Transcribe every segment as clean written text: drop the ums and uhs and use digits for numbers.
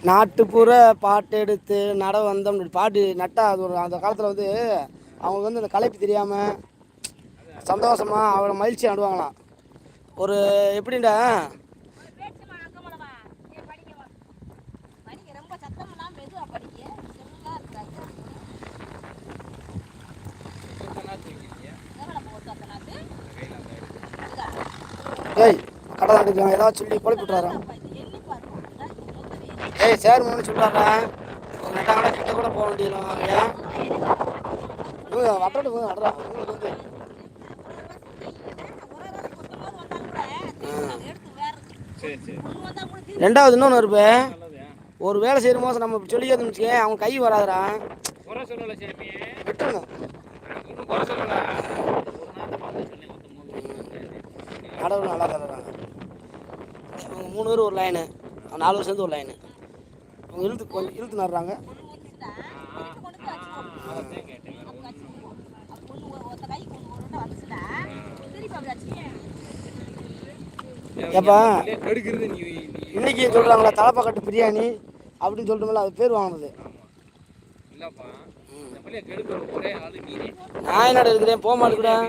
நாட்டுப்புற பாட்டு எடுத்து நட வந்தோம் பாட்டு நட்டா அது ஒரு அந்த காலத்தில் வந்து அவங்களுக்கு வந்து அந்த களைப்பு தெரியாமல் சந்தோஷமாக அவரை மகிழ்ச்சி நடுவாங்களாம். ஒரு எப்படின்டா ஏய் கடை நட்டுக்கலாம் ஏதாவது சொல்லி குழப்பிட்டுறாரா? ஏய் சார் மூணு சொல்கிறாரா நட்டாங்கன்னா கிட்ட கூட போக வேண்டியதுலாம் ஏன் வட்டோட்டு போய் நடுறா உங்களுக்கு வந்து ரெண்டாவது இன்னொன்று இருப்பே ஒரு வேலை செய்யும் போது நம்ம சொல்லிக்கிறதுன்னு வச்சுக்கேன் அவங்க கை வராதுடா விட்டுருங்க. நடவு நல்லா தர்றாங்க. அவங்க 3 பேர் ஒரு லைனு 4 பேர் சேர்ந்து ஒரு லைனு அவங்க இழுத்து நடுறாங்க. ஏப்பா இன்னைக்கு சொல்கிறாங்களா தலைப்பாக்கட்டு பிரியாணி அப்படின்னு சொல்லிட்டோம்ல அது பேர் வாங்கினது. நான் என்னடா இருக்கிறேன் போக மாட்டேங்கிறேன்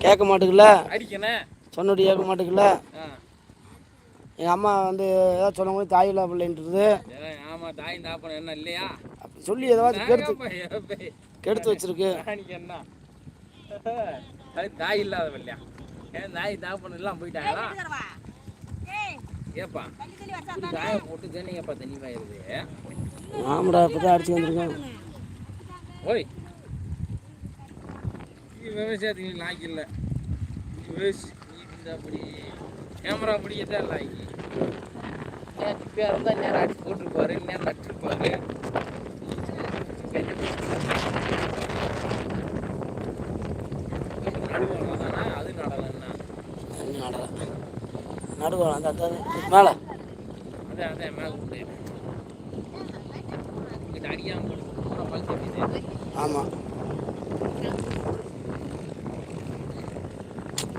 கேட்க மாட்டேங்கல சொன்னது கேட்க மாட்டேங்கல. எங்கள் அம்மா வந்து ஏதாவது சொன்ன போது தாய் இல்லா பிள்ளைன்றது அப்படி சொல்லி ஏதாவது கெடுத்து வச்சிருக்கு. தாய் இல்லாத இல்லையா தாய் தாப்பன் எல்லாம் போயிட்டாங்களா ஏப்பா தாயை போட்டு தண்ணிங்கப்பா தண்ணி வாயிருது. ஆமாடா இப்போதான் அடிச்சு வந்திருக்கேன். ஓய் விவசாயத்துக்கு லாய்க்கு இல்லை அப்படி கேமரா பிடிக்கதான் லாய்க்கு இப்போ இருந்தால் நேரம் அடிச்சு போட்டிருப்பாரு நேரம் நட்டுருப்பாரு. அது நடலன்னா நடுவோம் அந்த மேலே அதான் மேலே விட்டு அடிக்காமல் ஆமாம்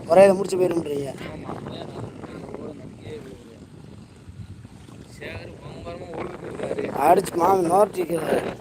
ஒரே இதை முடிச்சு போயிருன்றீங்க. அடிச்சு மாமி நோட்டிக்கிறாரு